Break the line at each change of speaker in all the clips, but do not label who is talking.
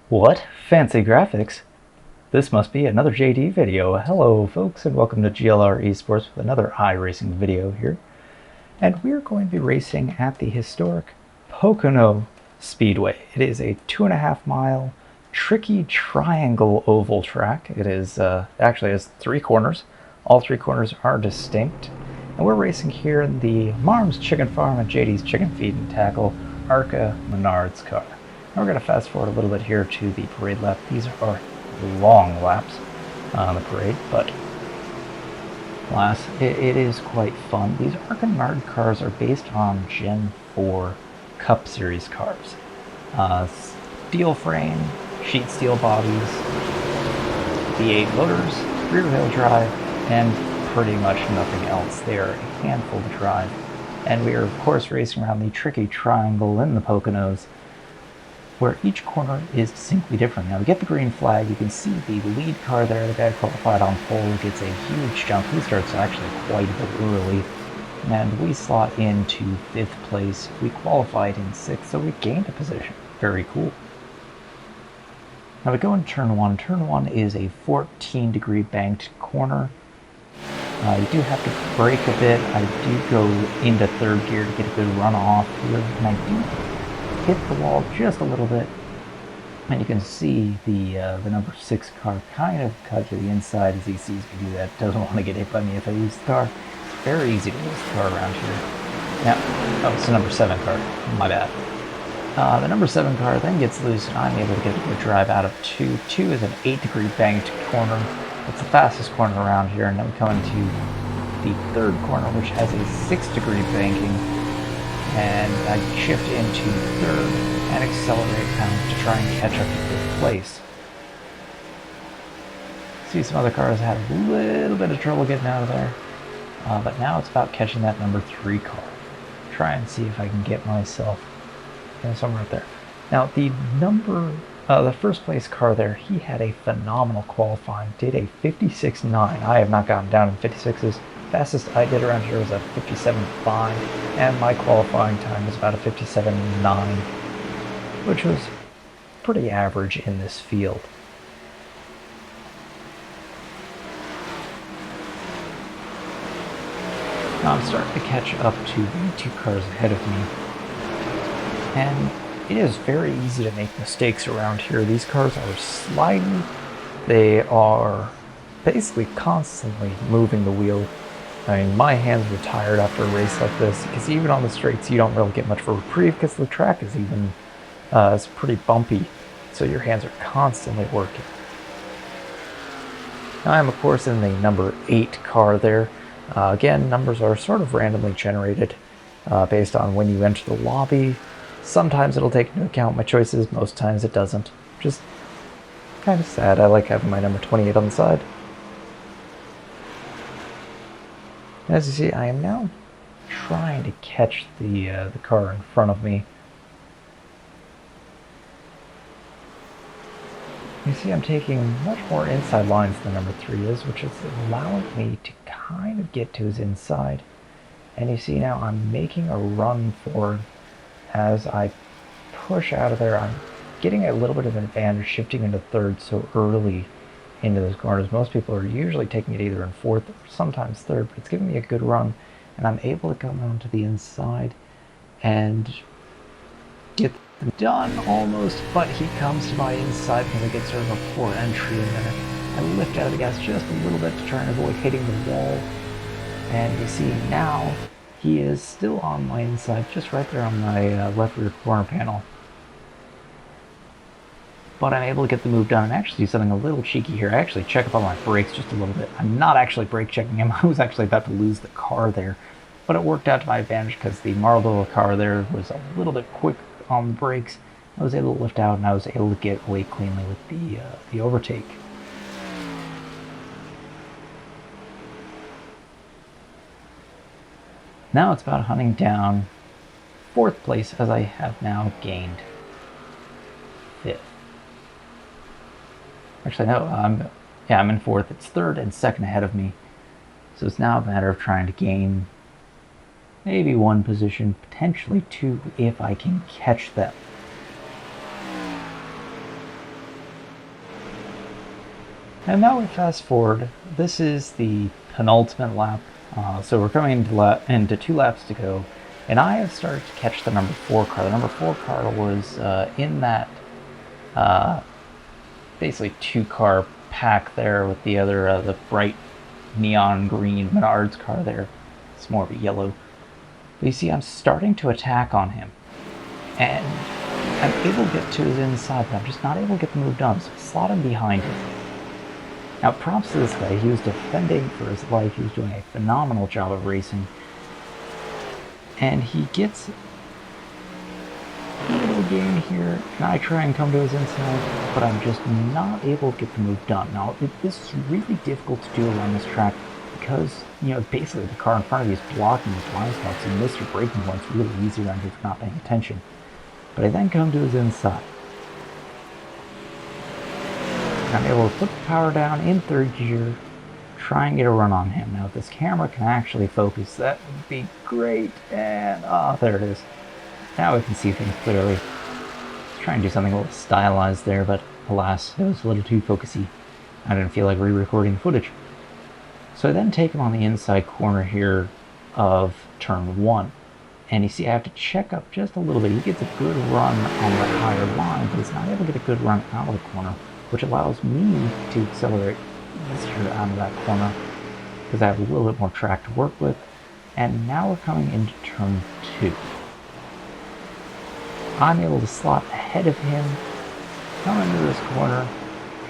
What? Fancy graphics? This must be another JD video. Hello folks and welcome to GLR Esports with another iRacing video here. And we're going to be racing at the historic Poconos Speedway. It is a 2.5 mile tricky triangle oval track. It is actually has 3 corners. All 3 corners are distinct. And we're racing here in the Marm's Chicken Farm and JD's Chicken Feed and Tackle ARCA Menards car. We're going to fast forward a little bit here to the parade lap. These are long laps on the parade, but alas, it is quite fun. These ARCA Menard cars are based on Gen 4 Cup Series cars. Steel frame, sheet steel bodies, V8 motors, rear wheel drive, and pretty much nothing else. They are a handful to drive. And we are, of course, racing around the tricky triangle in the Poconos, where each corner is distinctly different. Now we get the green flag, you can see the lead car there, the guy qualified on pole, gets a huge jump. He starts actually quite a bit early, and we slot into 5th place. We qualified in 6th, so we gained a position. Very cool. Now we go into turn 1. Turn 1 is a 14-degree banked corner. You do have to brake a bit. I do go into 3rd gear to get a good run off here, and I do hit the wall just a little bit, and you can see the number 6 car kind of cut to the inside as he sees me do that. Doesn't want to get hit by me if I use the car. It's very easy to lose the car around here. Now, oh, it's the number 7 car. My bad. The number 7 car then gets loose, and I'm able to get a good drive out of 2. 2 is an 8-degree banked corner. It's the fastest corner around here, and then we come into the 3rd corner, which has a 6-degree banking. And I shift into 3rd and accelerate down to try and catch up to 5th place. See, some other cars had a little bit of trouble getting out of there, but now it's about catching that number 3 car. Try and see if I can get myself somewhere right there. Now the first place car there, he had a phenomenal qualifying. Did a 56.9. I have not gotten down in 56s. Fastest I did around here was a 57.5, and my qualifying time was about a 57.9, which was pretty average in this field. Now I'm starting to catch up to the 2 cars ahead of me, and it is very easy to make mistakes around here. These cars are sliding. They are basically constantly moving the wheel. I mean, my hands were tired after a race like this, because even on the straights, you don't really get much of a reprieve, because the track is even it's pretty bumpy, so your hands are constantly working. Now I'm, of course, in the number 8 car there. Again, numbers are sort of randomly generated based on when you enter the lobby. Sometimes it'll take into account my choices, most times it doesn't. Just kind of sad. I like having my number 28 on the side. As you see, I am now trying to catch the car in front of me. You see, I'm taking much more inside lines than number 3 is, which is allowing me to kind of get to his inside. And you see now I'm making a run forward as I push out of there. I'm getting a little bit of an advantage shifting into 3rd so early into those corners. Most people are usually taking it either in 4th or sometimes 3rd, but it's giving me a good run, and I'm able to come onto the inside and get them done almost, but he comes to my inside because I get sort of a poor entry in there. I lift out of the gas just a little bit to try and avoid hitting the wall, and you see now he is still on my inside, just right there on my left rear corner panel. But I'm able to get the move done and actually do something a little cheeky here. I actually check up on my brakes just a little bit. I'm not actually brake checking him. I was actually about to lose the car there. But it worked out to my advantage because the Marlboro car there was a little bit quick on the brakes. I was able to lift out and I was able to get away cleanly with the overtake. Now it's about hunting down 4th place, as I have now gained 5th. Actually, no, I'm in 4th. It's 3rd and 2nd ahead of me. So it's now a matter of trying to gain maybe 1 position, potentially 2, if I can catch them. And now we fast forward. This is the penultimate lap. So we're coming into 2 laps to go. And I have started to catch the number 4 car. The number 4 car was in that basically 2-car pack there with the other, the bright neon green Menards car there. It's more of a yellow. But you see, I'm starting to attack on him. And I'm able to get to his inside, but I'm just not able to get the move done. So I slot him behind him. Now, props to this guy. He was defending for his life. He was doing a phenomenal job of racing. And he gets a little gain here, and I try and come to his inside, but I'm just not able to get the move done. Now, this is really difficult to do around this track because, you know, basically the car in front of you is blocking his blind spots, and you miss your braking points really easy around here for not paying attention. But I then come to his inside. I'm able to put the power down in 3rd gear, try and get a run on him. Now, if this camera can actually focus, that would be great. And, there it is. Now we can see things clearly. I was trying to do something a little stylized there, but alas, it was a little too focusy. I didn't feel like re-recording the footage. So I then take him on the inside corner here of turn 1. And you see, I have to check up just a little bit. He gets a good run on the higher line, but he's not able to get a good run out of the corner, which allows me to accelerate easier out of that corner because I have a little bit more track to work with. And now we're coming into turn 2. I'm able to slot ahead of him, come into this corner,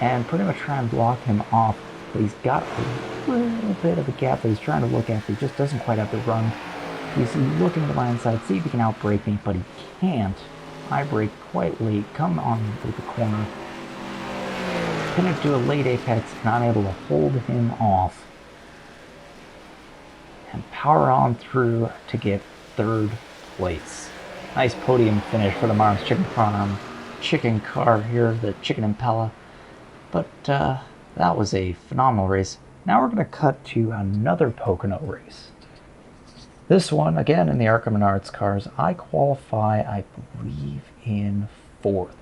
and pretty much try and block him off. But he's got a little bit of a gap that he's trying to look at, but he just doesn't quite have the run. He's looking to my inside, see if he can outbrake me, but he can't. I brake quite late, come on through the corner, pin it to a late apex, and I'm able to hold him off and power on through to get 3rd place. Nice podium finish for the Menards chicken car here, the Chicken Impala. But that was a phenomenal race. Now we're going to cut to another Pocono race. This one, again, in the ARCA Menards cars, I qualify, I believe, in 4th.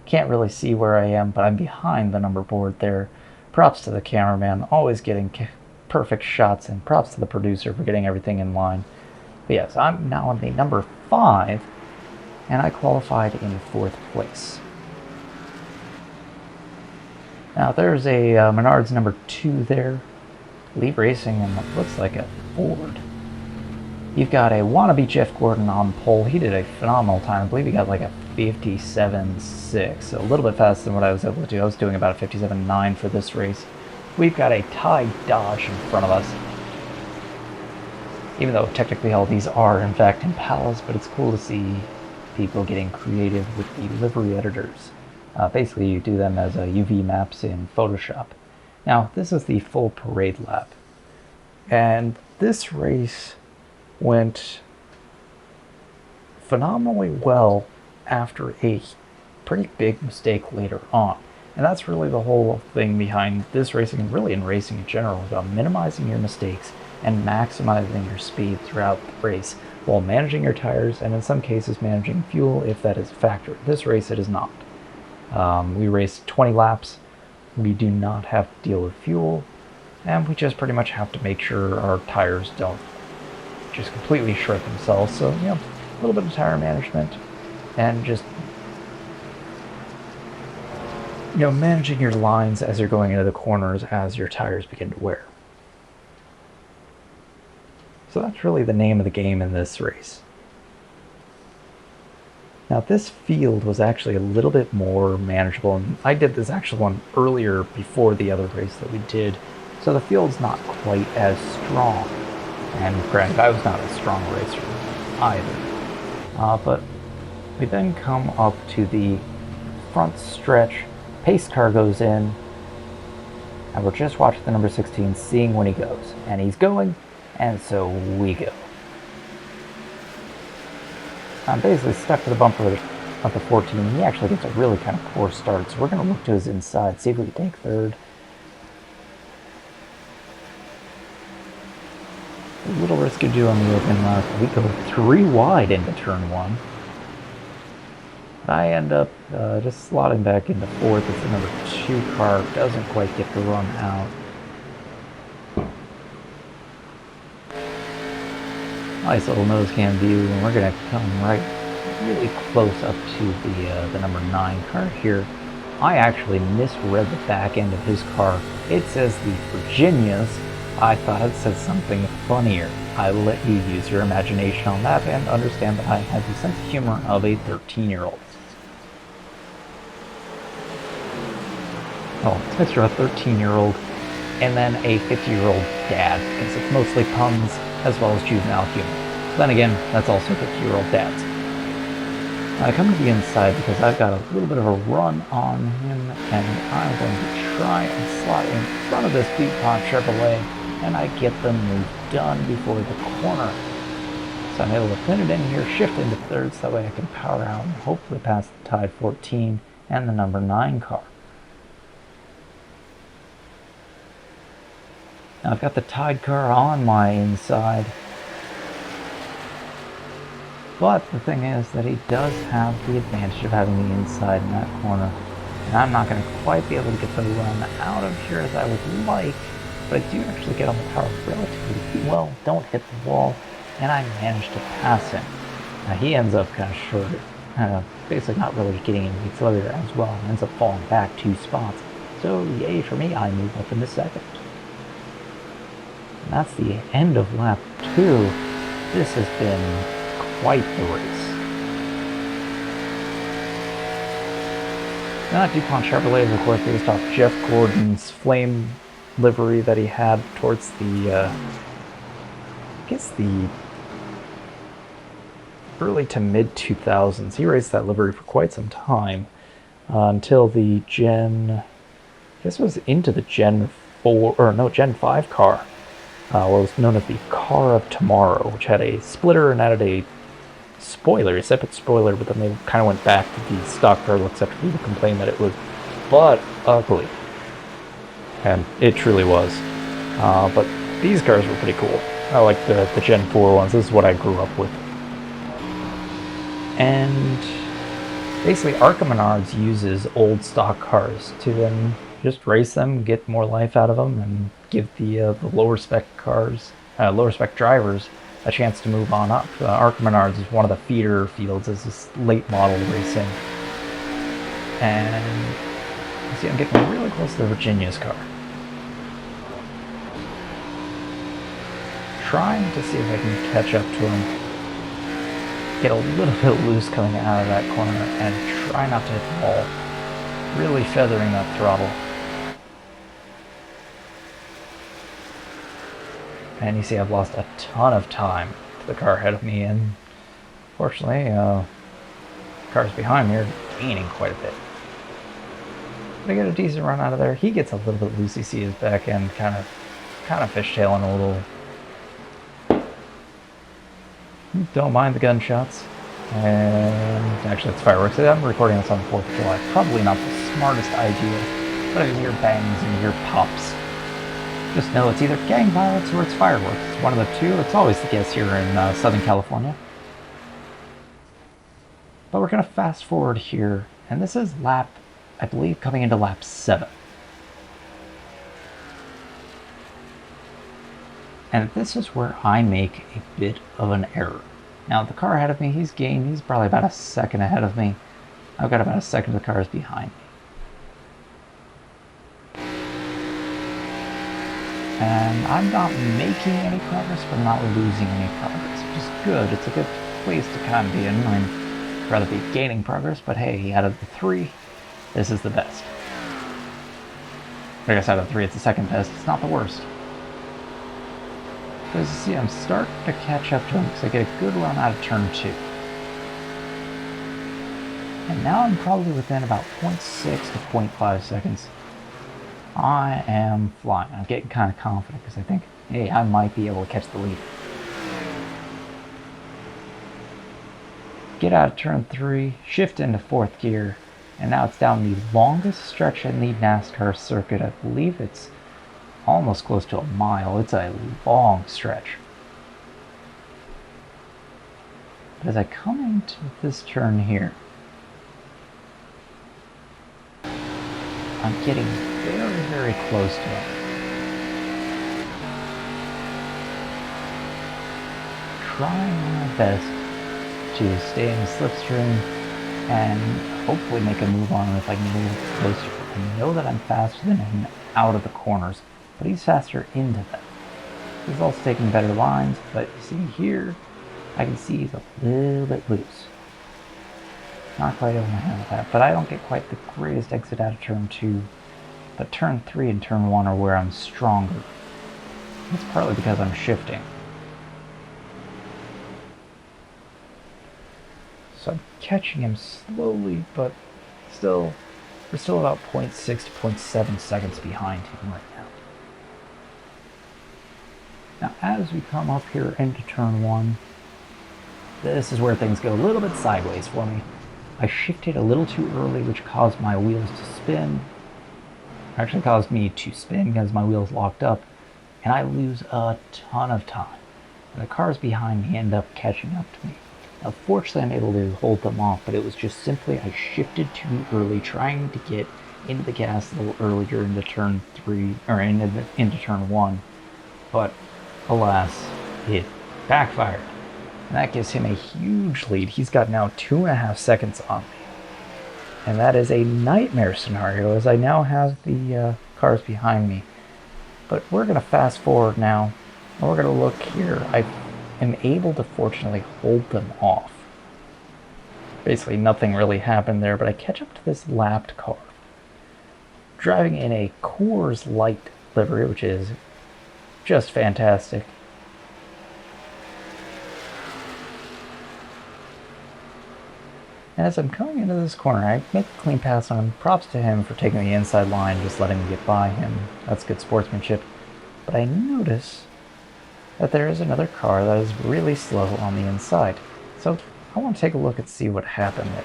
Can't really see where I am, but I'm behind the number board there. Props to the cameraman, always getting perfect shots, and props to the producer for getting everything in line. But yes, I'm now on the number 5, and I qualified in 4th place. Now there's a Menards number 2 there, LOVE Racing, and it looks like a Ford. You've got a wannabe Jeff Gordon on pole. He did a phenomenal time. I believe he got like a 57.6, so a little bit faster than what I was able to do. I was doing about a 57.9 for this race. We've got a Thai Dodge in front of us. Even though technically all these are in fact Impalas, but it's cool to see people getting creative with the livery editors. Basically you do them as UV maps in Photoshop. Now this is the full parade lap. And this race went phenomenally well after a pretty big mistake later on. And that's really the whole thing behind this racing, and really in racing in general, about minimizing your mistakes and maximizing your speed throughout the race while managing your tires and in some cases managing fuel if that is a factor. This race it is not. We raced 20 laps. We do not have to deal with fuel, and we just pretty much have to make sure our tires don't just completely shred themselves. So, you know, a little bit of tire management and just, you know, managing your lines as you're going into the corners as your tires begin to wear. So that's really the name of the game in this race. Now this field was actually a little bit more manageable, and I did this actual one earlier before the other race that we did, so the field's not quite as strong. And granted, I was not a strong racer either. But we then come up to the front stretch. Pace car goes in, and we're just watching the number 16, seeing when he goes. And he's going, and so we go. I'm basically stuck to the bumper of the 14. He actually gets a really kind of poor start, so we're going to look to his inside, see if we can take 3rd. A little risky to do on the open lap. We go 3 wide into turn 1. I end up just slotting back into fourth as the number 2 car doesn't quite get the run out. Nice little nose cam view, and we're going to come right really close up to the number 9 car here. I actually misread the back end of his car. It says the Virginias. I thought it said something funnier. I will let you use your imagination on that and understand that I have the sense of humor of a 13-year-old. Oh, it's a mixture of a 13-year-old and then a 50-year-old dad, because it's mostly puns as well as juvenile humor. Then again, that's also 50-year-old dads. I come to the inside because I've got a little bit of a run on him, and I'm going to try and slot in front of this DuPont Chevrolet, and I get the move done before the corner. So I'm able to pin it in here, shift into third, so that way I can power out and hopefully pass the Tide 14 and the number 9 car. Now I've got the Tide car on my inside, but the thing is that he does have the advantage of having the inside in that corner, and I'm not going to quite be able to get the run out of here as I would like, but I do actually get on the power relatively well, don't hit the wall, and I manage to pass him. Now he ends up kind of short, basically not really getting any failure as well, and ends up falling back 2 spots. So yay for me, I move up into second. And that's the end of lap 2. This has been quite the race. Now, DuPont Chevrolet is of course based off Jeff Gordon's flame livery that he had towards the, I guess the early to mid 2000s. He raced that livery for quite some time until the I guess it was into the Gen 5 car, what was known as the Car of Tomorrow, which had a splitter and added a spoiler, a separate spoiler, but then they kind of went back to the stock car looks after people complained that it was butt ugly. And it truly was. But these cars were pretty cool. I like the Gen 4 ones. This is what I grew up with. And basically ARCA Menards uses old stock cars to then just race them, get more life out of them, and give the lower spec cars, lower spec drivers a chance to move on up. ARCA Menards is one of the feeder fields as this late model racing. And you see I'm getting really close to the Virginia's car. Trying to see if I can catch up to him. Get a little bit loose coming out of that corner and try not to hit the wall. Really feathering that throttle. And you see I've lost a ton of time to the car ahead of me, and fortunately, cars behind me are gaining quite a bit. But I get a decent run out of there. He gets a little bit loose. You see his back end kind of fishtailing a little. Don't mind the gunshots. And actually it's fireworks. I'm recording this on the 4th of July. Probably not the smartest idea, but I hear bangs and hear pops. Just know it's either gang violence or it's fireworks. It's one of the two. It's always the case here in Southern California. But we're going to fast forward here, and this is lap, I believe, coming into lap 7. And this is where I make a bit of an error. Now the car ahead of me, he's probably about a second ahead of me. I've got about a second of the cars behind me. And I'm not making any progress, but I'm not losing any progress, which is good. It's a good place to kind of be in. I'd rather be gaining progress, but hey, out of the 3, this is the best. I guess out of the 3, it's the second best. It's not the worst. But as you see, I'm starting to catch up to him because I get a good run out of turn 2. And now I'm probably within about 0.6 to 0.5 seconds. I am flying. I'm getting kind of confident because I think, hey, I might be able to catch the lead. Get out of turn 3, shift into 4th gear, and now it's down the longest stretch in the NASCAR circuit. I believe it's almost close to a mile. It's a long stretch. But as I come into this turn here, I'm getting very, very close to him. Trying my best to stay in the slipstream and hopefully make a move on him if I can move closer. I know that I'm faster than him out of the corners, but he's faster into them. He's also taking better lines, but you see here, I can see he's a little bit loose. Not quite able to handle that, but I don't get quite the greatest exit out of turn 2. But turn 3 and turn 1 are where I'm stronger. It's partly because I'm shifting. So I'm catching him slowly, but still, we're still about 0.6 to 0.7 seconds behind him right now. Now, as we come up here into turn 1, this is where things go a little bit sideways for me. I shifted a little too early, which caused my wheels to spin. Actually caused me to spin because my wheels locked up, and I lose a ton of time. And the cars behind me end up catching up to me. Now, fortunately, I'm able to hold them off, but it was just simply I shifted too early, trying to get into the gas a little earlier into turn 3, or into turn 1. But alas, it backfired. And that gives him a huge lead. He's got now 2.5 seconds on me. And that is a nightmare scenario, as I now have the cars behind me. But we're going to fast forward now, and we're going to look here. I am able to fortunately hold them off. Basically nothing really happened there, but I catch up to this lapped car. Driving in a Coors Light livery, which is just fantastic. As I'm coming into this corner, I make a clean pass on him. Props to him for taking the inside line, just letting me get by him. That's good sportsmanship. But I notice that there is another car that is really slow on the inside. So I want to take a look and see what happened there.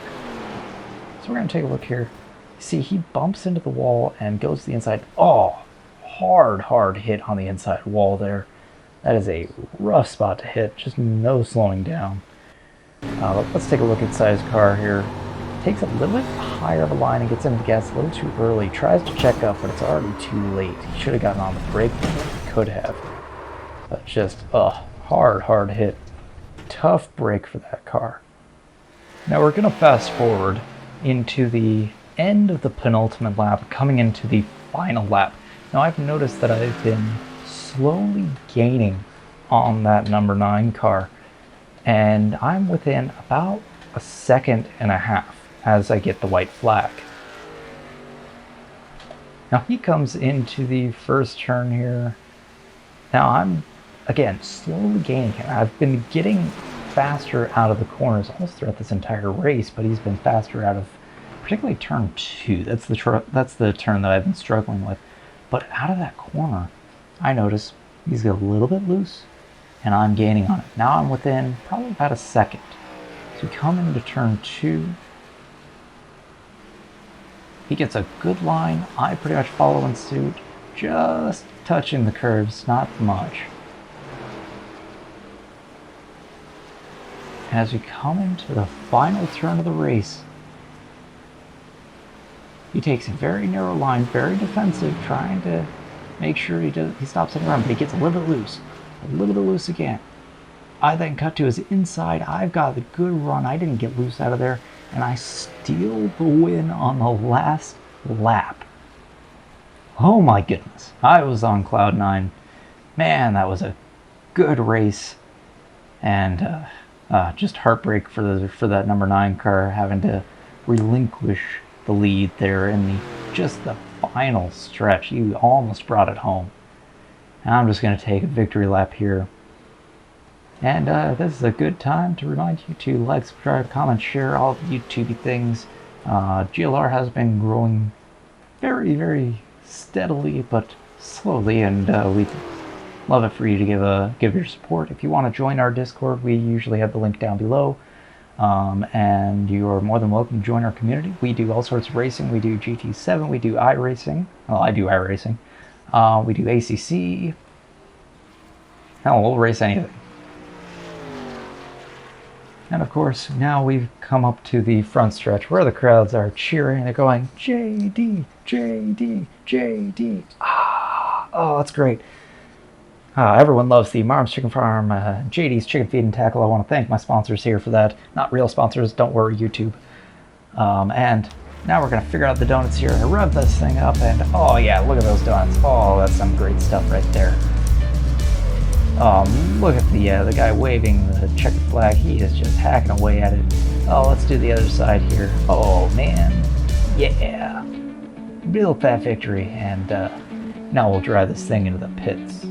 So we're going to take a look here. See, he bumps into the wall and goes to the inside. Oh, hard hit on the inside wall there. That is a rough spot to hit, just no slowing down. Let's take a look inside his car here. Takes a little bit higher of a line and gets into the gas a little too early. Tries to check up, but it's already too late. He should have gotten on the brake. He could have. But just, hard hit. Tough break for that car. Now we're going to fast forward into the end of the penultimate lap, coming into the final lap. Now I've noticed that I've been slowly gaining on that number 9 car. And I'm within about 1.5 seconds as I get the white flag. Now he comes into the first turn here. Now I'm, again, slowly gaining him. I've been getting faster out of the corners almost throughout this entire race, but he's been faster out of particularly turn 2. That's the turn that I've been struggling with. But out of that corner, I notice he's a little bit loose, and I'm gaining on it. Now I'm within probably about 1 second. So we come into turn 2. He gets a good line. I pretty much follow in suit, just touching the curves, not much. And as we come into the final turn of the race, he takes a very narrow line, very defensive, trying to make sure he stops and run, but he gets a little bit loose. A little bit loose again. I then cut to his inside. I've got the good run. I didn't get loose out of there, and I steal the win on the last lap. Oh my goodness. I was on cloud 9. Man, that was a good race. And just heartbreak for that number 9 car, having to relinquish the lead there in just the final stretch. You almost brought it home. Now I'm just going to take a victory lap here. And this is a good time to remind you to like, subscribe, comment, share all the YouTubey things. GLR has been growing very, very steadily but slowly, and we'd love it for you to give your support. If you want to join our Discord, we usually have the link down below. And you are more than welcome to join our community. We do all sorts of racing. We do GT7, we do iRacing. Well, I do iRacing. We do ACC. Hell, we'll race anything. And of course, now we've come up to the front stretch where the crowds are cheering. They're going, JD, JD, JD. Ah, oh, that's great. Everyone loves the Marm's Chicken Farm, JD's Chicken Feed and Tackle. I want to thank my sponsors here for that. Not real sponsors, don't worry, YouTube. And now we're going to figure out the donuts here. I rev this thing up and, oh yeah, look at those donuts. Oh, that's some great stuff right there. Look at the guy waving the checkered flag. He is just hacking away at it. Oh, let's do the other side here. Oh, man. Yeah. Real fat victory. And now we'll drive this thing into the pits.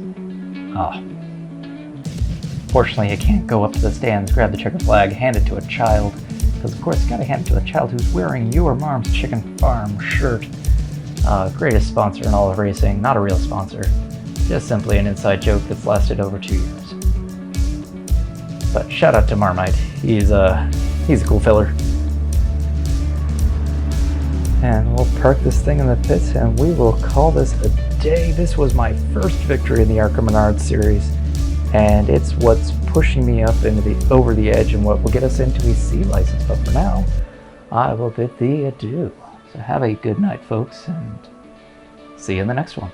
Fortunately, you can't go up to the stands, grab the checkered flag, hand it to a child. Because, of course, you gotta hand it to a child who's wearing your Marm's Chicken Farm shirt. Greatest sponsor in all of racing. Not a real sponsor. Just simply an inside joke that's lasted over 2 years. But shout out to Marmite. He's a cool filler. And we'll park this thing in the pits and we will call this a day. This was my first victory in the ARCA Menards series. And it's what's pushing me up into over the edge and what will get us into a C license. But for now, I will bid thee adieu. So have a good night, folks, and see you in the next one.